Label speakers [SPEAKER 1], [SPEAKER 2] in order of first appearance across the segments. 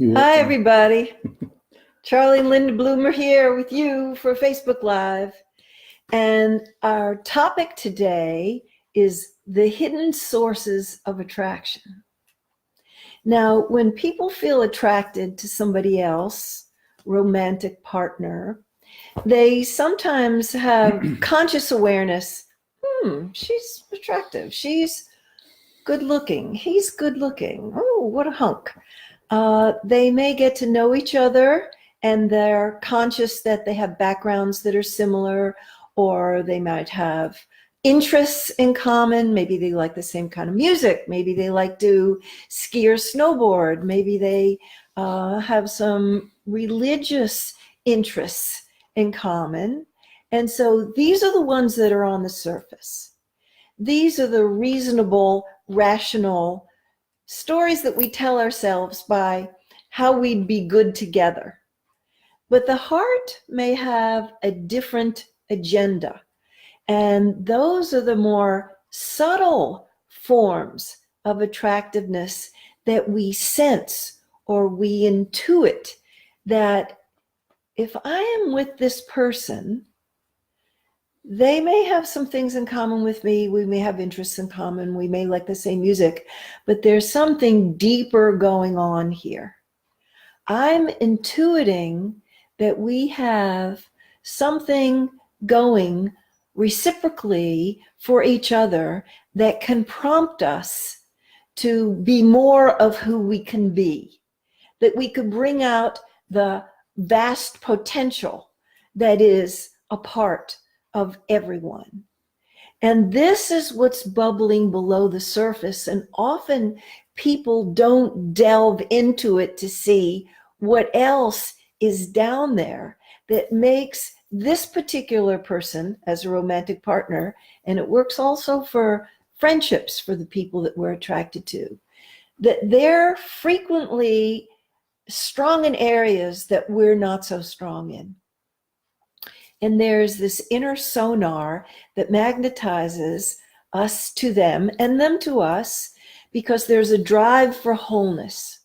[SPEAKER 1] Hi, everybody. Charlie and Linda Bloomer here with you for Facebook Live. And our topic today is the hidden sources of attraction. Now, when people feel attracted to somebody else, romantic partner, they sometimes have conscious awareness. She's attractive. She's good looking. He's good looking. Oh, what a hunk. They may get to know each other and they're conscious that they have backgrounds that are similar, or they might have interests in common. Maybe they like the same kind of music. Maybe they like to ski or snowboard. Maybe they have some religious interests in common. And so these are the ones that are on the surface. These are the reasonable, rational stories that we tell ourselves by how we'd be good together. But the heart may have a different agenda. And those are the more subtle forms of attractiveness that we sense or we intuit, that if I am with this person, they may have some things in common with me. We may have interests in common. We may like the same music, but there's something deeper going on here. I'm intuiting that we have something going reciprocally for each other that can prompt us to be more of who we can be, that we could bring out the vast potential that is a part of everyone. And this is what's bubbling below the surface. And often people don't delve into it to see what else is down there that makes this particular person as a romantic partner. And it works also for friendships, for the people that we're attracted to, that they're frequently strong in areas that we're not so strong in. And there's this inner sonar that magnetizes us to them and them to us, because there's a drive for wholeness.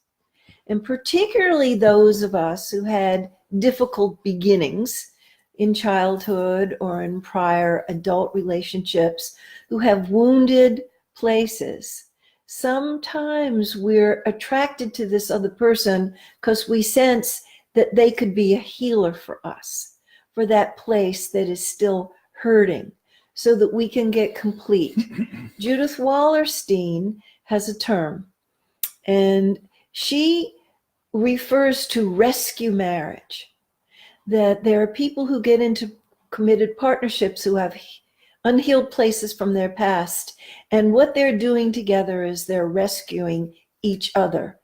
[SPEAKER 1] And particularly those of us who had difficult beginnings in childhood or in prior adult relationships, who have wounded places. Sometimes we're attracted to this other person because we sense that they could be a healer for us, for that place that is still hurting, so that we can get complete. Judith Wallerstein has a term, and she refers to rescue marriage, that there are people who get into committed partnerships who have unhealed places from their past, and what they're doing together is they're rescuing each other,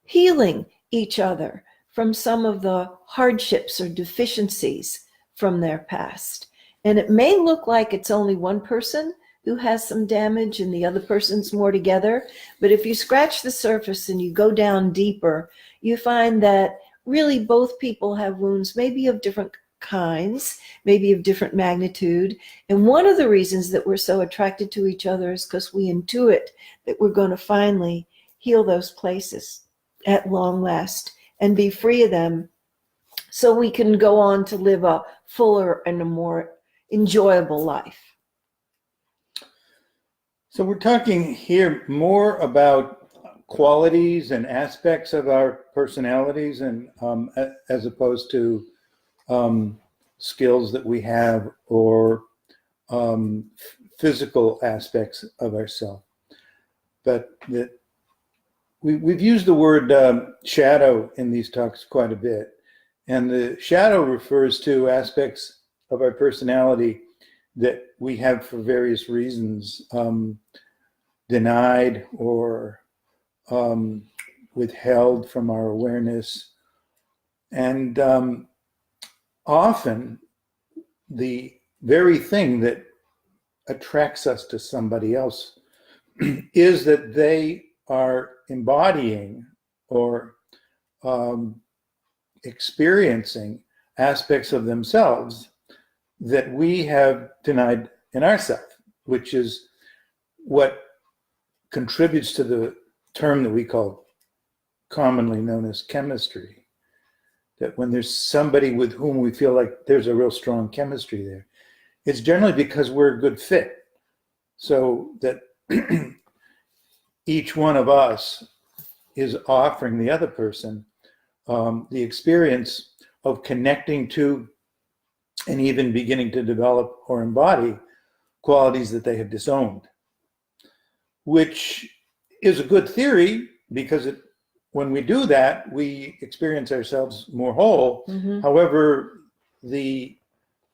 [SPEAKER 1] healing each other from some of the hardships or deficiencies from their past. And it may look like it's only one person who has some damage and the other person's more together, but if you scratch the surface and you go down deeper, you find that really both people have wounds, maybe of different kinds, maybe of different magnitude. And one of the reasons that we're so attracted to each other is because we intuit that we're going to finally heal those places at long last and be free of them, so we can go on to live a fuller and a more enjoyable life.
[SPEAKER 2] So we're talking here more about qualities and aspects of our personalities, and as opposed to skills that we have, or physical aspects of ourselves. But that we've used the word shadow in these talks quite a bit. And the shadow refers to aspects of our personality that we have, for various reasons, denied or withheld from our awareness. And often the very thing that attracts us to somebody else is that they are embodying or experiencing aspects of themselves that we have denied in ourselves, which is what contributes to the term that we call commonly known as chemistry. That when there's somebody with whom we feel like there's a real strong chemistry there, it's generally because we're a good fit. So that each one of us is offering the other person the experience of connecting to and even beginning to develop or embody qualities that they have disowned, which is a good theory because when we do that, we experience ourselves more whole.
[SPEAKER 1] Mm-hmm.
[SPEAKER 2] However, the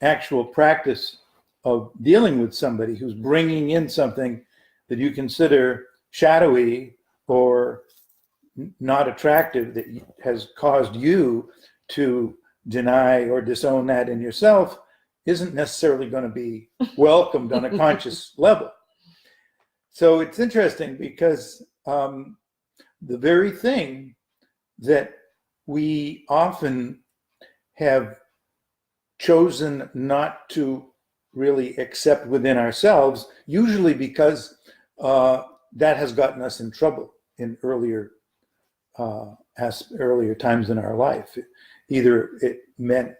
[SPEAKER 2] actual practice of dealing with somebody who's bringing in something that you consider shadowy or not attractive that has caused you to deny or disown that in yourself isn't necessarily going to be welcomed on a conscious level. So it's interesting because the very thing that we often have chosen not to really accept within ourselves, usually because that has gotten us in trouble in earlier times in our life. Either it meant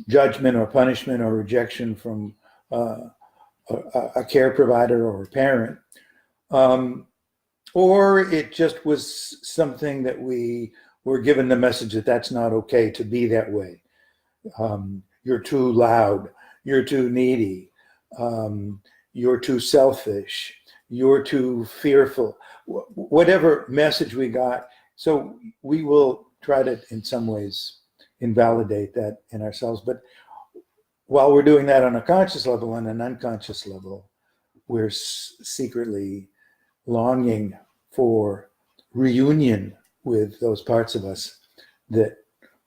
[SPEAKER 2] judgment or punishment or rejection from a care provider or a parent, or it just was something that we were given the message that that's not okay to be that way. You're too loud, you're too needy, you're too selfish, you're too fearful, whatever message we got. So we will try to, in some ways, invalidate that in ourselves. But while we're doing that on a conscious level and an unconscious level, we're secretly longing for reunion with those parts of us that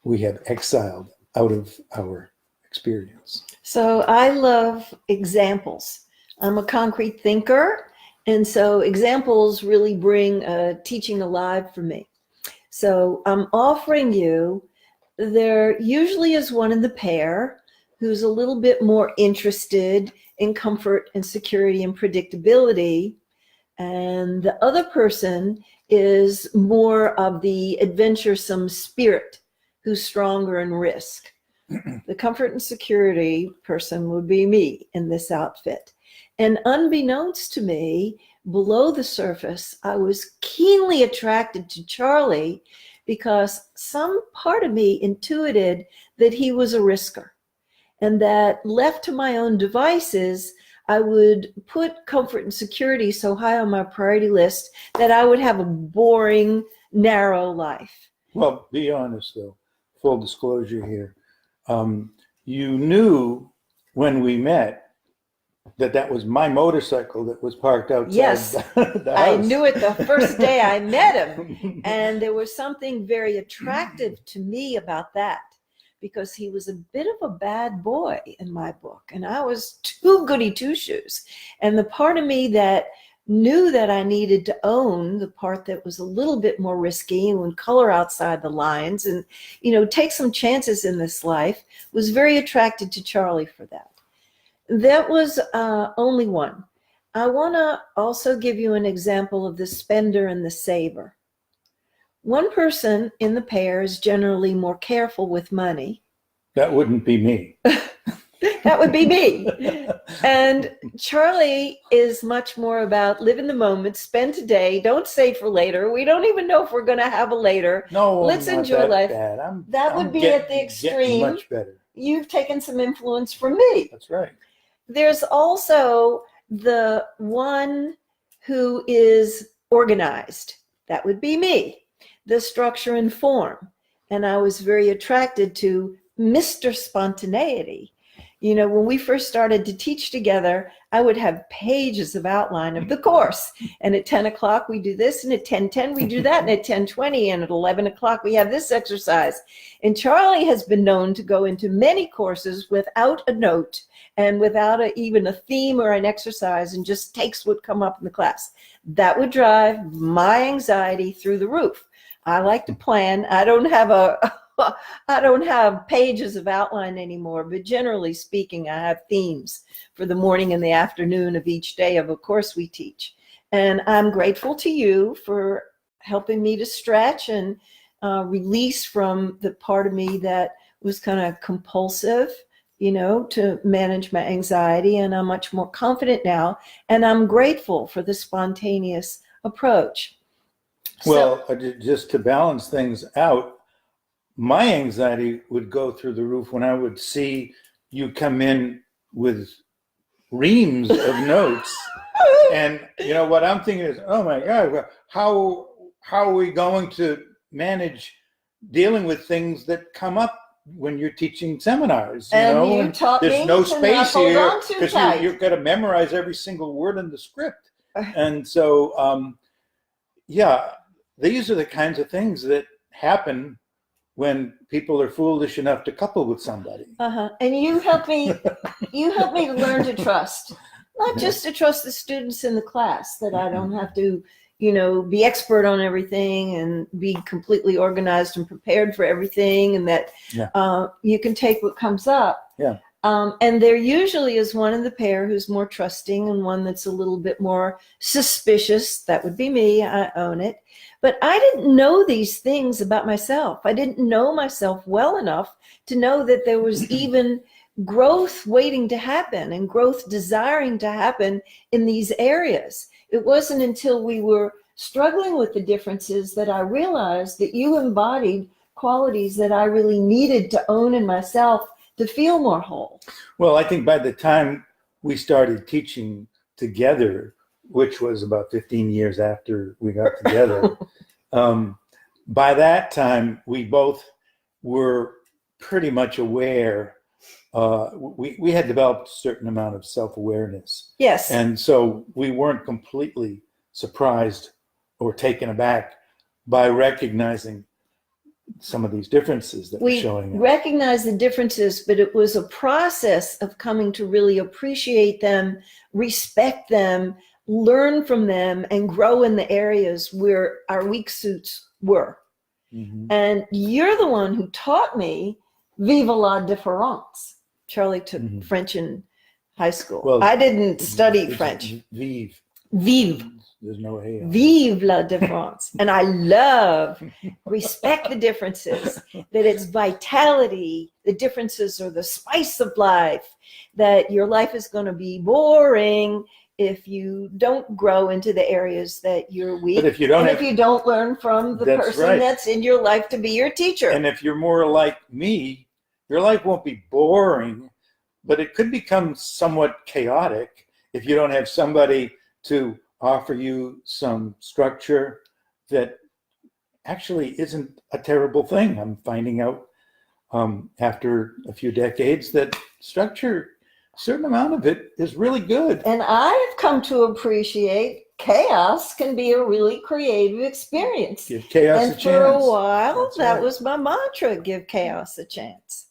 [SPEAKER 2] we have exiled out of our experience.
[SPEAKER 1] So I love examples. I'm a concrete thinker, and so examples really bring teaching alive for me. So I'm offering you, there usually is one in the pair who's a little bit more interested in comfort and security and predictability, and the other person is more of the adventuresome spirit who's stronger in risk. The comfort and security person would be me in this outfit. And unbeknownst to me, below the surface, I was keenly attracted to Charlie because some part of me intuited that he was a risker, and that left to my own devices, I would put comfort and security so high on my priority list that I would have a boring, narrow life.
[SPEAKER 2] Well, be honest though, full disclosure here. You knew when we met that was my motorcycle that was parked outside
[SPEAKER 1] yes,
[SPEAKER 2] the house.
[SPEAKER 1] I knew it the first day I met him. And there was something very attractive to me about that, because he was a bit of a bad boy in my book, and I was too goody two-shoes. And the part of me that knew that I needed to own the part that was a little bit more risky and would color outside the lines and, take some chances in this life was very attracted to Charlie for that. That was only one. I want to also give you an example of the spender and the saver. One person in the pair is generally more careful with money.
[SPEAKER 2] That wouldn't be me.
[SPEAKER 1] That would be me. And Charlie is much more about live in the moment, spend today, don't save for later. We don't even know if we're going to have a later.
[SPEAKER 2] No,
[SPEAKER 1] let's
[SPEAKER 2] I'm not
[SPEAKER 1] enjoy
[SPEAKER 2] that
[SPEAKER 1] life.
[SPEAKER 2] Bad.
[SPEAKER 1] That would be at the extreme.
[SPEAKER 2] Much better.
[SPEAKER 1] You've taken some influence from me.
[SPEAKER 2] That's right.
[SPEAKER 1] There's also the one who is organized. That would be me. The structure and form. And I was very attracted to Mr. Spontaneity. When we first started to teach together, I would have pages of outline of the course. And at 10 o'clock, we do this, and at 10:10, we do that, and at 10:20, and at 11 o'clock, we have this exercise. And Charlie has been known to go into many courses without a note and without even a theme or an exercise, and just takes what come up in the class. That would drive my anxiety through the roof. I like to plan. I don't have pages of outline anymore, but generally speaking, I have themes for the morning and the afternoon of each day of a course we teach. And I'm grateful to you for helping me to stretch and release from the part of me that was kind of compulsive, to manage my anxiety. And I'm much more confident now. And I'm grateful for the spontaneous approach.
[SPEAKER 2] Well, just to balance things out, my anxiety would go through the roof when I would see you come in with reams of notes. And what I'm thinking is, oh my God, how are we going to manage dealing with things that come up when you're teaching seminars?
[SPEAKER 1] And taught
[SPEAKER 2] there's
[SPEAKER 1] me
[SPEAKER 2] no
[SPEAKER 1] to
[SPEAKER 2] space
[SPEAKER 1] not hold
[SPEAKER 2] here
[SPEAKER 1] on too
[SPEAKER 2] because
[SPEAKER 1] tight.
[SPEAKER 2] you've got to memorize every single word in the script. And so, yeah, these are the kinds of things that happen when people are foolish enough to couple with somebody.
[SPEAKER 1] And you help me to learn to trust, not just to trust the students in the class, that I don't have to, be expert on everything and be completely organized and prepared for everything, and that you can take what comes up.
[SPEAKER 2] Yeah.
[SPEAKER 1] And there usually is one in the pair who's more trusting and one that's a little bit more suspicious. That would be me. I own it. But I didn't know these things about myself. I didn't know myself well enough to know that there was even growth waiting to happen and growth desiring to happen in these areas. It wasn't until we were struggling with the differences that I realized that you embodied qualities that I really needed to own in myself to feel more whole.
[SPEAKER 2] Well, I think by the time we started teaching together, which was about 15 years after we got together, by that time we both were pretty much aware. We had developed a certain amount of self-awareness.
[SPEAKER 1] Yes.
[SPEAKER 2] And so we weren't completely surprised or taken aback by recognizing some of these differences that were showing up.
[SPEAKER 1] We recognized the differences, but it was a process of coming to really appreciate them, respect them, learn from them, and grow in the areas where our weak suits were.
[SPEAKER 2] Mm-hmm.
[SPEAKER 1] And you're the one who taught me vive la différence. Charlie took French in high school. Well, I didn't study French.
[SPEAKER 2] Vive.
[SPEAKER 1] Vive.
[SPEAKER 2] There's no A.
[SPEAKER 1] Vive la différence. And I respect the differences, that it's vitality. The differences are the spice of life, that your life is going to be boring if you don't grow into the areas that you're weak.
[SPEAKER 2] But if you don't
[SPEAKER 1] learn from the person that's in your life to be your teacher.
[SPEAKER 2] And if you're more like me, your life won't be boring, but it could become somewhat chaotic if you don't have somebody to offer you some structure that actually isn't a terrible thing. I'm finding out after a few decades that structure, a certain amount of it is really good.
[SPEAKER 1] And I've come to appreciate chaos can be a really creative experience.
[SPEAKER 2] Give chaos a chance.
[SPEAKER 1] And for a while, that was my mantra, give chaos a chance.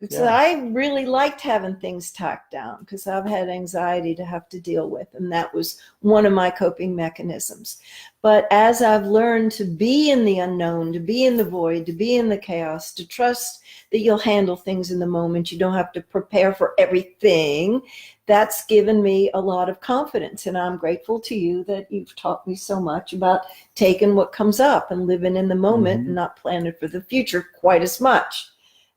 [SPEAKER 1] So I really liked having things talked down because I've had anxiety to have to deal with. And that was one of my coping mechanisms. But as I've learned to be in the unknown, to be in the void, to be in the chaos, to trust that you'll handle things in the moment, you don't have to prepare for everything, that's given me a lot of confidence. And I'm grateful to you that you've taught me so much about taking what comes up and living in the moment and not planning for the future quite as much.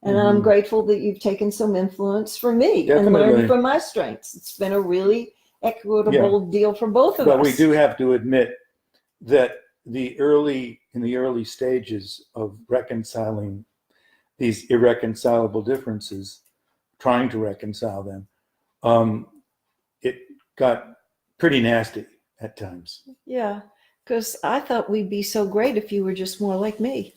[SPEAKER 1] And I'm grateful that you've taken some influence from me and learned from my strengths. It's been a really equitable deal for both of us.
[SPEAKER 2] But we do have to admit that in the early stages of reconciling these irreconcilable differences, trying to reconcile them, it got pretty nasty at times.
[SPEAKER 1] Yeah, because I thought we'd be so great if you were just more like me.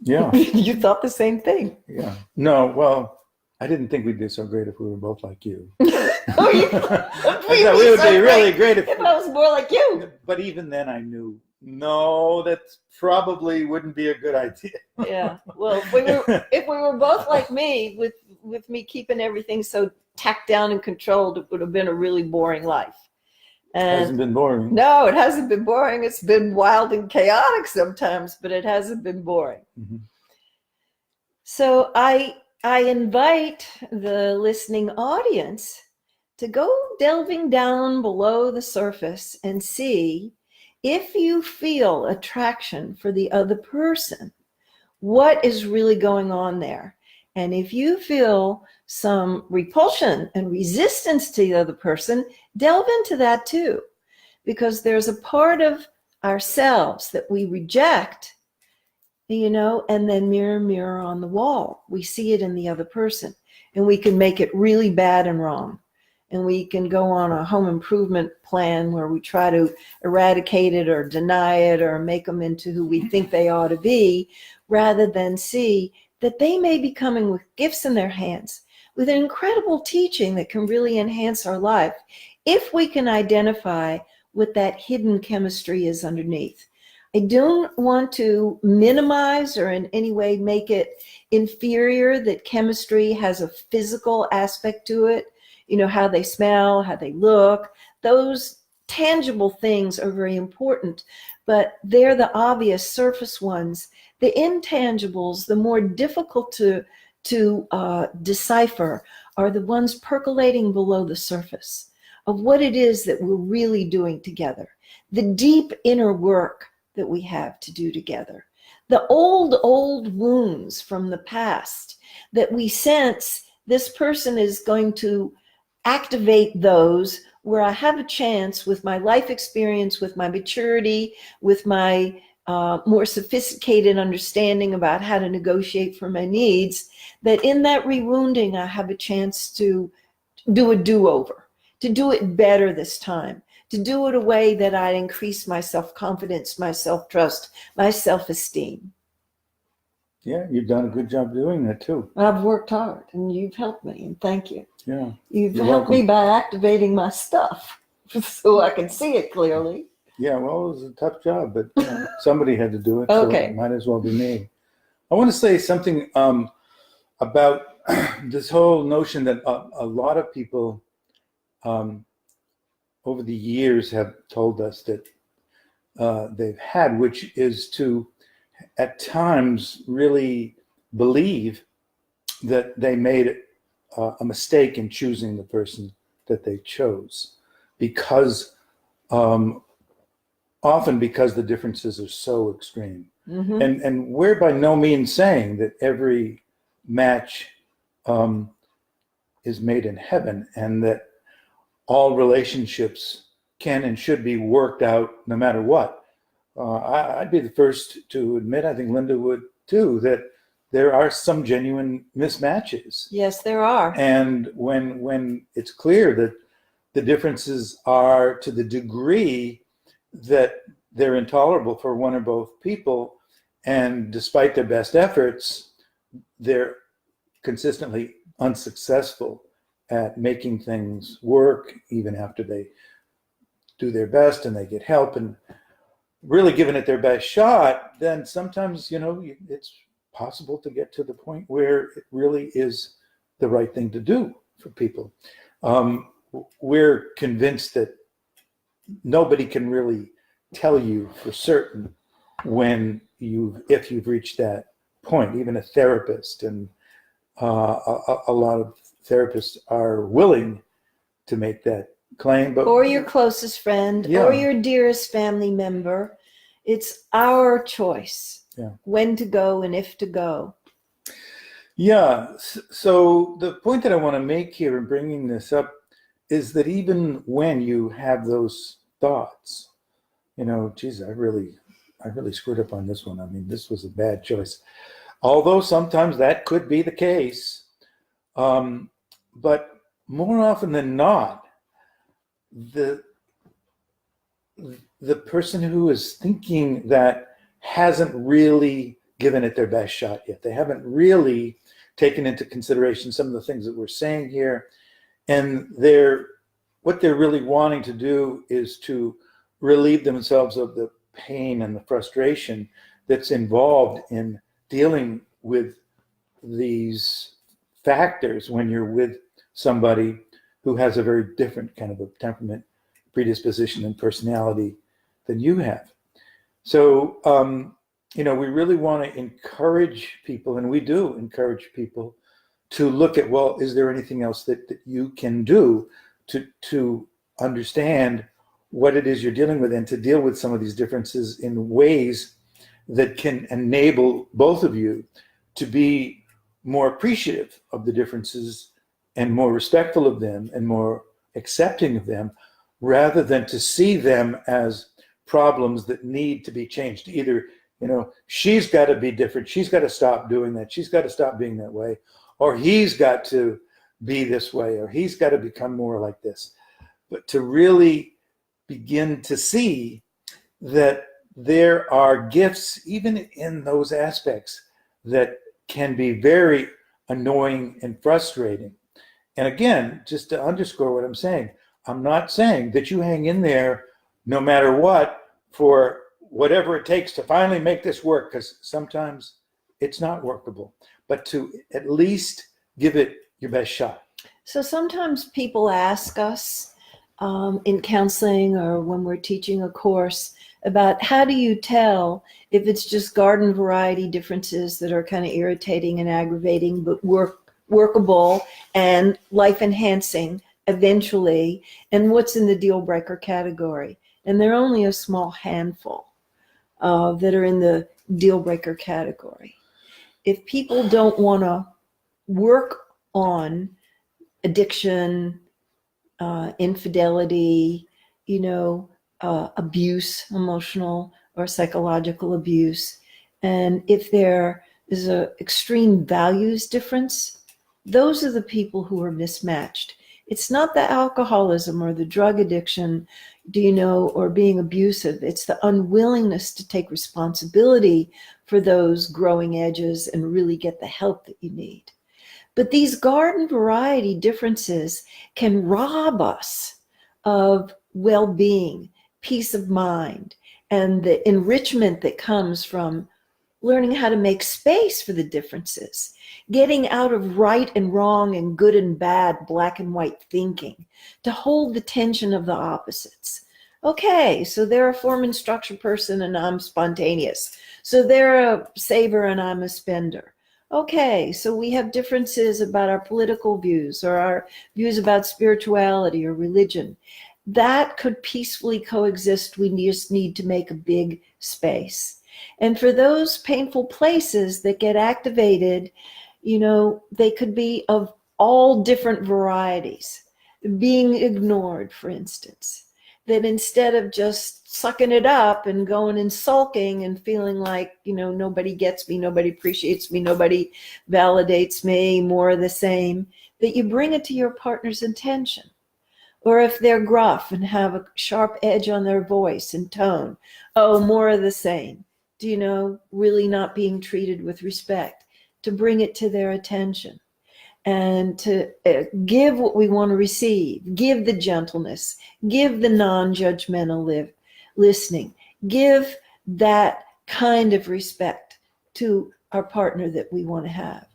[SPEAKER 2] Yeah.
[SPEAKER 1] You thought the same thing.
[SPEAKER 2] Yeah. No, well, I didn't think we'd be so great if we were both like you.
[SPEAKER 1] I thought
[SPEAKER 2] we would be really great if
[SPEAKER 1] I was more like you.
[SPEAKER 2] But even then I knew, no, that probably wouldn't be a good idea.
[SPEAKER 1] Yeah. Well, if we were both like me, with me keeping everything so tacked down and controlled, it would have been a really boring life.
[SPEAKER 2] And it hasn't been boring.
[SPEAKER 1] No, it hasn't been boring. It's been wild and chaotic sometimes, but it hasn't been boring. Mm-hmm. So I invite the listening audience to go delving down below the surface and see If you feel attraction for the other person, what is really going on there? And if you feel some repulsion and resistance to the other person, delve into that too, because there's a part of ourselves that we reject, and then mirror, mirror on the wall. We see it in the other person, and we can make it really bad and wrong. And we can go on a home improvement plan where we try to eradicate it or deny it or make them into who we think they ought to be, rather than see that they may be coming with gifts in their hands, with an incredible teaching that can really enhance our life, if we can identify what that hidden chemistry is underneath. I don't want to minimize or in any way make it inferior that chemistry has a physical aspect to it. How they smell, how they look, those tangible things are very important, but they're the obvious surface ones. The intangibles, the more difficult to decipher, are the ones percolating below the surface of what it is that we're really doing together, the deep inner work that we have to do together, the old wounds from the past that we sense this person is going to activate those, where I have a chance with my life experience, with my maturity, with my more sophisticated understanding about how to negotiate for my needs, that in that rewounding, I have a chance to do a do-over, to do it better this time, to do it a way that I increase my self-confidence, my self-trust, my self-esteem.
[SPEAKER 2] Yeah, you've done a good job doing that too.
[SPEAKER 1] I've worked hard, and you've helped me, and thank you.
[SPEAKER 2] Yeah.
[SPEAKER 1] You've
[SPEAKER 2] You're
[SPEAKER 1] helped
[SPEAKER 2] welcome.
[SPEAKER 1] me by activating my stuff so I can see it clearly.
[SPEAKER 2] Yeah, well, it was a tough job, but somebody had to do it,
[SPEAKER 1] Okay.
[SPEAKER 2] so it might as well be me. I want to say something about this whole notion that a lot of people over the years have told us that they've had, which is to, at times, really believe that they made a mistake in choosing the person that they chose, because often because the differences are so extreme.
[SPEAKER 1] Mm-hmm.
[SPEAKER 2] And we're by no means saying that every match is made in heaven, and that all relationships can and should be worked out no matter what. I'd be the first to admit, I think Linda would too, that there are some genuine mismatches.
[SPEAKER 1] Yes, there are.
[SPEAKER 2] And when it's clear that the differences are to the degree that they're intolerable for one or both people, and despite their best efforts, they're consistently unsuccessful at making things work, even after they do their best and they get help and really giving it their best shot, then sometimes, it's possible to get to the point where it really is the right thing to do for people. We're convinced that nobody can really tell you for certain if you've reached that point, even a therapist. And a lot of therapists are willing to make that claim, but
[SPEAKER 1] or your closest friend,
[SPEAKER 2] Yeah.
[SPEAKER 1] or your dearest family member. It's our choice when to go and if to go.
[SPEAKER 2] Yeah. So the point that I want to make here in bringing this up is that even when you have those thoughts, geez, I really screwed up on this one. I mean, this was a bad choice. Although sometimes that could be the case. But more often than not, the person who is thinking that hasn't really given it their best shot yet. They haven't really taken into consideration some of the things that we're saying here. And what they're really wanting to do is to relieve themselves of the pain and the frustration that's involved in dealing with these factors when you're with somebody who has a very different kind of a temperament, predisposition, and personality than you have. So, we really want to encourage people, and we do encourage people to look at, is there anything else that you can do to understand what it is you're dealing with and to deal with some of these differences in ways that can enable both of you to be more appreciative of the differences and more respectful of them and more accepting of them, rather than to see them as problems that need to be changed. Either, she's got to be different, she's got to stop doing that, she's got to stop being that way, or he's got to be this way, or he's got to become more like this. But to really begin to see that there are gifts, even in those aspects, that can be very annoying and frustrating. And again, just to underscore what I'm saying, I'm not saying that you hang in there no matter what for whatever it takes to finally make this work, because sometimes it's not workable, but to at least give it your best shot.
[SPEAKER 1] So sometimes people ask us in counseling or when we're teaching a course about how do you tell if it's just garden variety differences that are kind of irritating and aggravating, but workable and life enhancing eventually, and what's in the deal breaker category. And there are only a small handful that are in the deal breaker category. If people don't want to work on addiction, infidelity, abuse, emotional or psychological abuse, and if there is an extreme values difference, those are the people who are mismatched. It's not the alcoholism or the drug addiction, or being abusive. It's the unwillingness to take responsibility for those growing edges and really get the help that you need. But these garden variety differences can rob us of well-being, peace of mind, and the enrichment that comes from learning how to make space for the differences, getting out of right and wrong and good and bad, black and white thinking, to hold the tension of the opposites. Okay, so they're a form and structure person and I'm spontaneous. So they're a saver and I'm a spender. Okay, so we have differences about our political views or our views about spirituality or religion. That could peacefully coexist. We just need to make a big space. And for those painful places that get activated, they could be of all different varieties. Being ignored, for instance, that instead of just sucking it up and going and sulking and feeling like, nobody gets me, nobody appreciates me, nobody validates me, more of the same, that you bring it to your partner's attention. Or if they're gruff and have a sharp edge on their voice and tone, more of the same. Really not being treated with respect, to bring it to their attention and to give what we want to receive, give the gentleness, give the non-judgmental listening, give that kind of respect to our partner that we want to have.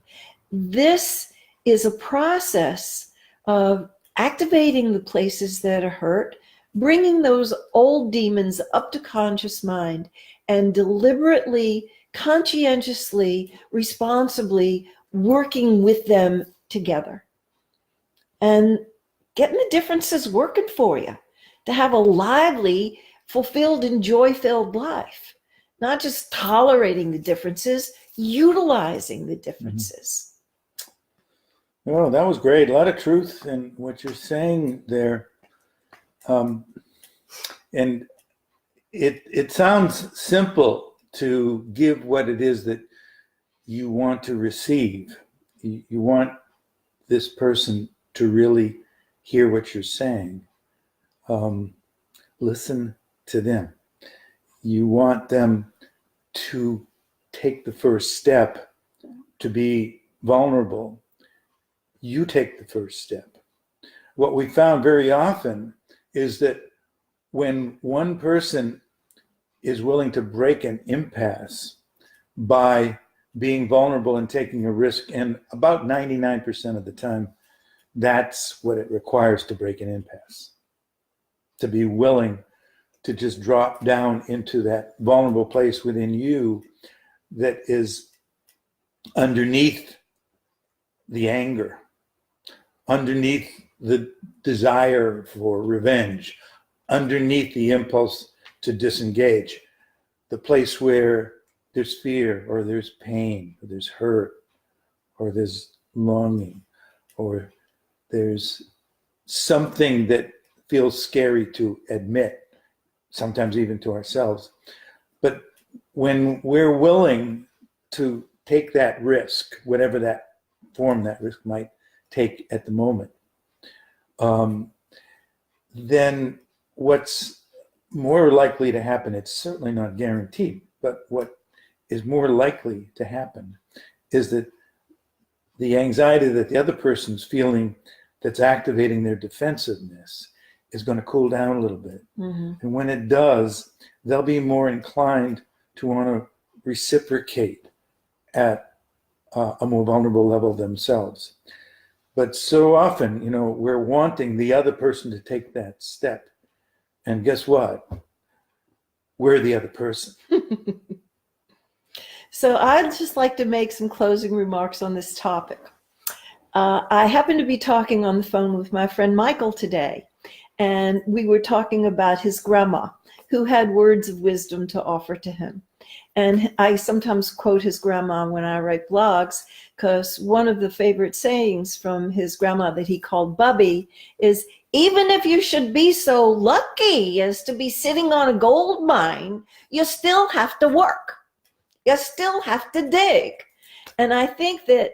[SPEAKER 1] This is a process of activating the places that are hurt, bringing those old demons up to conscious mind, and deliberately, conscientiously, responsibly working with them together and getting the differences working for you to have a lively, fulfilled, and joy-filled life. Not just tolerating the differences, utilizing the differences.
[SPEAKER 2] Oh, that was great. A lot of truth in what you're saying there. And it sounds simple to give what it is that you want to receive. You want this person to really hear what you're saying. Listen to them. You want them to take the first step to be vulnerable. You take the first step. What we found very often is that when one person is willing to break an impasse by being vulnerable and taking a risk, and about 99% of the time, that's what it requires to break an impasse. To be willing to just drop down into that vulnerable place within you that is underneath the anger, underneath the desire for revenge, underneath the impulse to disengage, the place where there's fear or there's pain or there's hurt or there's longing or there's something that feels scary to admit, sometimes even to ourselves. But when we're willing to take that risk, whatever that form that risk might take at the moment, then what's more likely to happen, it's certainly not guaranteed, but what is more likely to happen is that the anxiety that the other person's feeling that's activating their defensiveness is going to cool down a little bit.
[SPEAKER 1] Mm-hmm.
[SPEAKER 2] And when it does, they'll be more inclined to want to reciprocate at a more vulnerable level themselves. But so often, we're wanting the other person to take that step. And guess what? We're the other person.
[SPEAKER 1] So I'd just like to make some closing remarks on this topic. I happened to be talking on the phone with my friend Michael today, and we were talking about his grandma, who had words of wisdom to offer to him. And I sometimes quote his grandma when I write blogs, because one of the favorite sayings from his grandma that he called Bubby is, even if you should be so lucky as to be sitting on a gold mine, you still have to work. You still have to dig. And I think that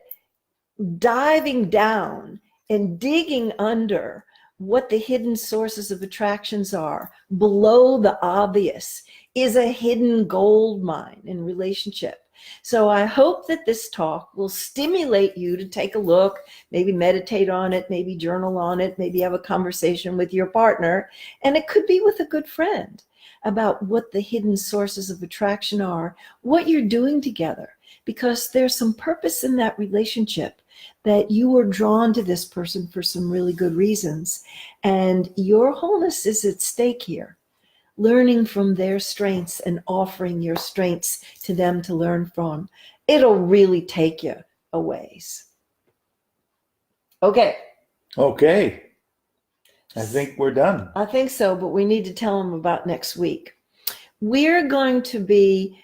[SPEAKER 1] diving down and digging under what the hidden sources of attractions are below the obvious is a hidden gold mine in relationship. So I hope that this talk will stimulate you to take a look, maybe meditate on it, maybe journal on it, maybe have a conversation with your partner, and it could be with a good friend, about what the hidden sources of attraction are, what you're doing together, because there's some purpose in that relationship, that you were drawn to this person for some really good reasons. And your wholeness is at stake here, learning from their strengths and offering your strengths to them to learn from. It'll really take you a ways. Okay.
[SPEAKER 2] I think we're done.
[SPEAKER 1] I think so, but we need to tell them about next week. We're going to be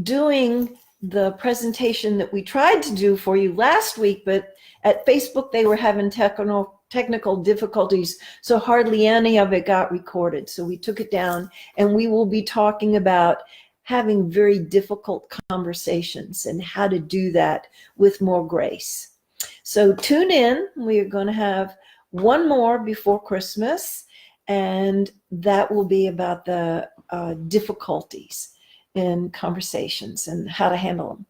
[SPEAKER 1] doing the presentation that we tried to do for you last week, but at Facebook they were having technical difficulties, so hardly any of it got recorded. So we took it down, and we will be talking about having very difficult conversations and how to do that with more grace. So tune in. We are going to have one more before Christmas, and that will be about the difficulties in conversations and how to handle them.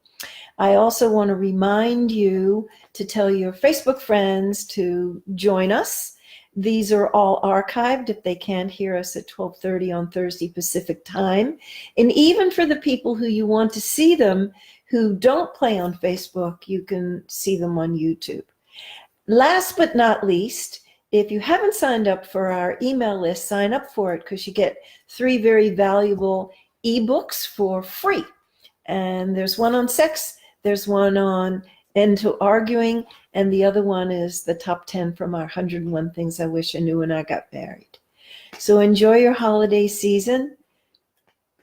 [SPEAKER 1] I also want to remind you to tell your Facebook friends to join us. These are all archived if they can't hear us at 12:30 on Thursday Pacific time. And even for the people who you want to see them who don't play on Facebook, you can see them on YouTube. Last but not least, if you haven't signed up for our email list, sign up for it, because you get 3 very valuable ebooks for free. And there's one on sex, there's one on end to arguing, and the other one is the top 10 from our 101 Things I Wish I Knew When I Got Married. So enjoy your holiday season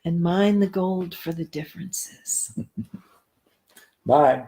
[SPEAKER 1] and mine the gold for the differences.
[SPEAKER 2] Bye.